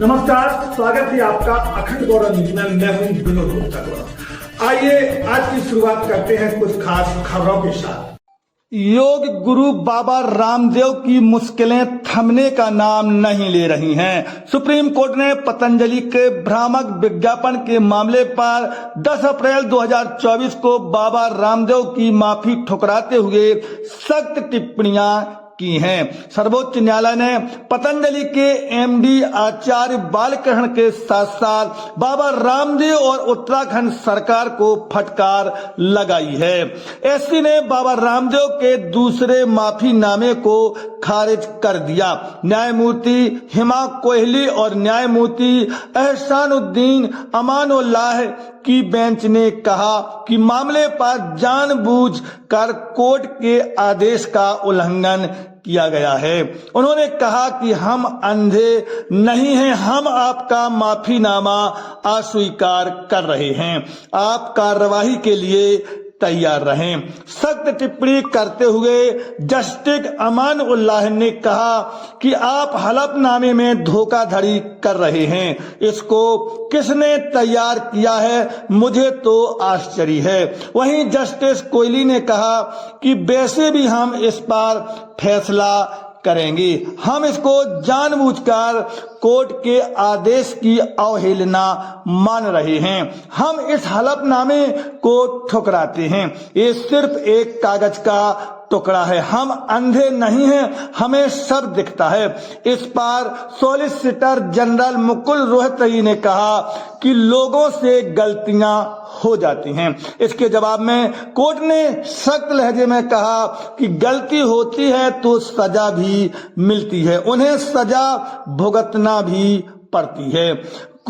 नमस्कार, स्वागत है आपका अखंड गौरव न्यूज में। मैं हूं विनोद गुप्ता। आइए आज की शुरुआत करते हैं कुछ खास खबरों के साथ। योग गुरु बाबा रामदेव की मुश्किलें थमने का नाम नहीं ले रही हैं। सुप्रीम कोर्ट ने पतंजलि के भ्रामक विज्ञापन के मामले पर 10 अप्रैल 2024 को बाबा रामदेव की माफी ठुकराते हुए सख्त टिप्पणियां की हैं। सर्वोच्च न्यायालय ने पतंजलि के एमडी आचार्य बालकृष्ण के साथ साथ बाबा रामदेव और उत्तराखंड सरकार को फटकार लगाई है। एससी ने बाबा रामदेव के दूसरे माफीनामे को खारिज कर दिया। न्यायमूर्ति हिमा कोहली और न्यायमूर्ति एहसानुद्दीन अमानुल्लाह की बेंच ने कहा कि मामले पर जानबूझकर कोर्ट के आदेश का उल्लंघन किया गया है। उन्होंने कहा कि हम अंधे नहीं हैं, हम आपका माफीनामा अस्वीकार कर रहे हैं। आप कार्यवाही के लिए तैयार रहें। सख्त टिप्पणी करते हुए जस्टिस अमानुल्लाह ने कहा कि आप हलफनामे में धोखाधड़ी कर रहे हैं। इसको किसने तैयार किया है, मुझे तो आश्चर्य है। वहीं जस्टिस कोहली ने कहा कि वैसे भी हम इस पर फैसला करेंगे। हम इसको जानबूझकर कोर्ट के आदेश की अवहेलना मान रहे हैं। हम इस हलफनामे को ठुकराते हैं। ये सिर्फ एक कागज का टुकड़ा है। हम अंधे नहीं हैं, हमें सब दिखता है। इस पर सॉलिसिटर जनरल मुकुल रोहतगी ने कहा कि लोगों से गलतियां हो जाती हैं। इसके जवाब में कोर्ट ने सख्त लहजे में कहा कि गलती होती है तो सजा भी मिलती है, उन्हें सजा भुगतना भी पड़ती है।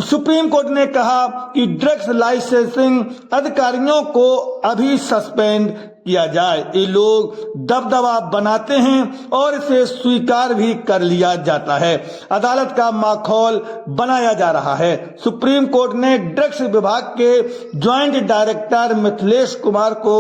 सुप्रीम कोर्ट ने कहा कि ड्रग्स लाइसेंसिंग अधिकारियों को अभी सस्पेंड किया जाए। ये लोग दबदबा बनाते हैं और इसे स्वीकार भी कर लिया जाता है। अदालत का माहौल बनाया जा रहा है। सुप्रीम कोर्ट ने ड्रग्स विभाग के ज्वाइंट डायरेक्टर मिथिलेश कुमार को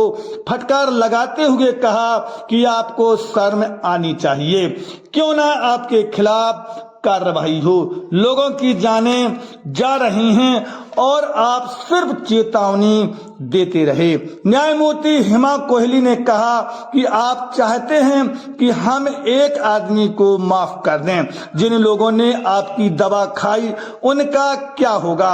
फटकार लगाते हुए कहा कि आपको शर्म आनी चाहिए। क्यों ना आपके खिलाफ कार्रवाई हो। लोगों की जानें जा रही हैं और आप सिर्फ चेतावनी देते रहे। न्यायमूर्ति हिमा कोहली ने कहा कि आप चाहते हैं कि हम एक आदमी को माफ कर दें। जिन लोगों ने आपकी दवा खाई उनका क्या होगा?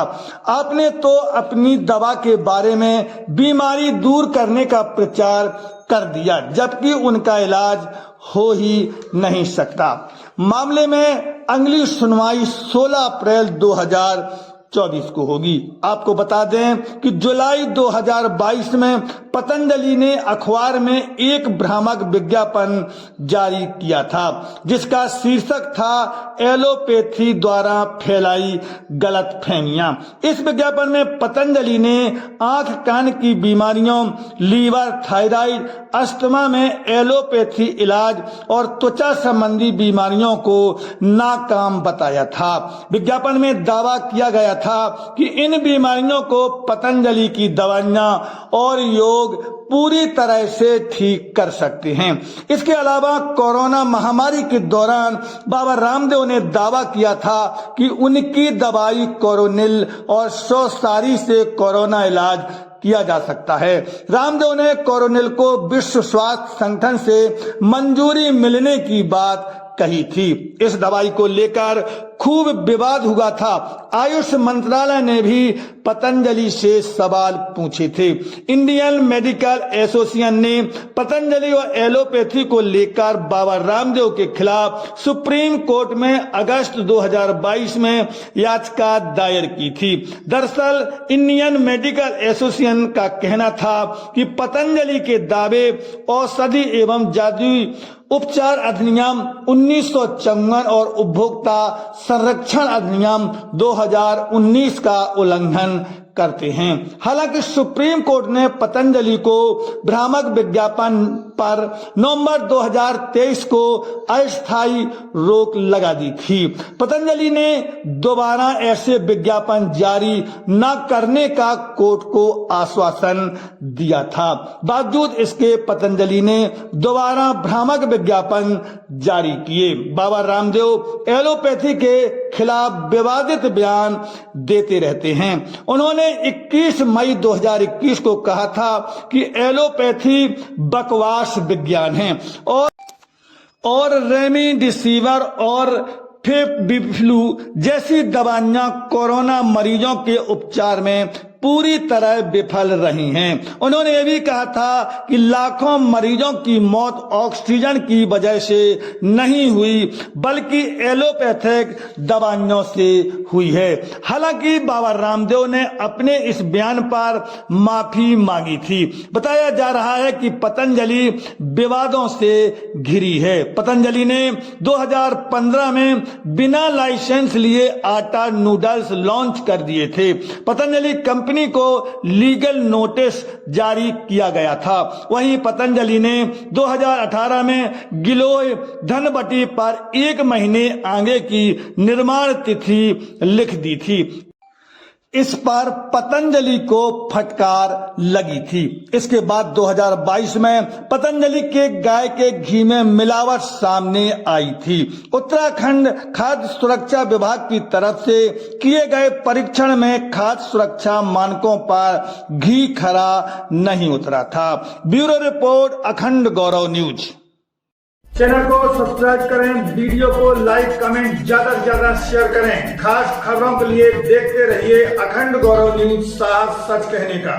आपने तो अपनी दवा के बारे में बीमारी दूर करने का प्रचार कर दिया, जबकि उनका इलाज हो ही नहीं सकता। मामले में अगली सुनवाई 16 अप्रैल 2024 को होगी। आपको बता दें कि जुलाई 2022 में पतंजलि ने अखबार में एक भ्रामक विज्ञापन जारी किया था, जिसका शीर्षक था एलोपैथी द्वारा फैलाई गलतफहमियां। इस विज्ञापन में पतंजलि ने आंख कान की बीमारियों, लीवर, थायराइड, अस्थमा में एलोपैथी इलाज और त्वचा संबंधी बीमारियों को नाकाम बताया था। विज्ञापन में दावा किया गया था कि इन बीमारियों को पतंजलि की दवाइयां और योग पूरी तरह से ठीक कर सकते हैं। इसके अलावा कोरोना महामारी के दौरान बाबा रामदेव ने दावा किया था कि उनकी दवाई कोरोनिल और सौसारी से कोरोना इलाज किया जा सकता है। रामदेव ने कोरोनिल को विश्व स्वास्थ्य संगठन से मंजूरी मिलने की बात कही थी। इस दवाई को लेकर खूब विवाद हुआ था। आयुष मंत्रालय ने भी पतंजलि से सवाल पूछे थे। इंडियन मेडिकल एसोसिएशन ने पतंजलि और एलोपैथी को लेकर बाबा रामदेव के खिलाफ सुप्रीम कोर्ट में अगस्त 2022 में याचिका दायर की थी। दरअसल इंडियन मेडिकल एसोसिएशन का कहना था कि पतंजलि के दावे औषधि एवं जादुई उपचार अधिनियम 1954 और उपभोक्ता संरक्षण अधिनियम 2019 का उल्लंघन करते हैं। हालांकि सुप्रीम कोर्ट ने पतंजलि को भ्रामक विज्ञापन पर नवंबर 2023 को अस्थायी रोक लगा दी थी। पतंजलि ने दोबारा ऐसे विज्ञापन जारी न करने का कोर्ट को आश्वासन दिया था। बावजूद इसके पतंजलि ने दोबारा भ्रामक विज्ञापन जारी किए। बाबा रामदेव एलोपैथी के खिलाफ विवादित बयान देते रहते हैं। उन्होंने 21 मई 2021 को कहा था कि एलोपैथी बकवास विज्ञान है और रेमडेसिविर और फेविफ्लू जैसी दवाइयां कोरोना मरीजों के उपचार में पूरी तरह विफल रही हैं। उन्होंने ये भी कहा था कि लाखों मरीजों की मौत ऑक्सीजन की वजह से नहीं हुई बल्कि एलोपैथिक दवाइयों से हुई है। हालांकि बाबा रामदेव ने अपने इस बयान पर माफी मांगी थी। बताया जा रहा है कि पतंजलि विवादों से घिरी है। पतंजलि ने 2015 में बिना लाइसेंस लिए आटा नूडल्स लॉन्च कर दिए थे। पतंजलि कंपनी को लीगल नोटिस जारी किया गया था। वहीं पतंजलि ने 2018 में गिलोय धनबटी पर 1 महीने आगे की निर्माण तिथि लिख दी थी। इस पर पतंजलि को फटकार लगी थी। इसके बाद 2022 में पतंजलि के गाय के घी में मिलावट सामने आई थी। उत्तराखंड खाद्य सुरक्षा विभाग की तरफ से किए गए परीक्षण में खाद्य सुरक्षा मानकों पर घी खरा नहीं उतरा था। ब्यूरो रिपोर्ट, अखंड गौरव न्यूज। चैनल को सब्सक्राइब करें, वीडियो को लाइक कमेंट ज्यादा से ज्यादा शेयर करें। खास खबरों के लिए देखते रहिए अखंड गौरव न्यूज, साफ सच कहने का।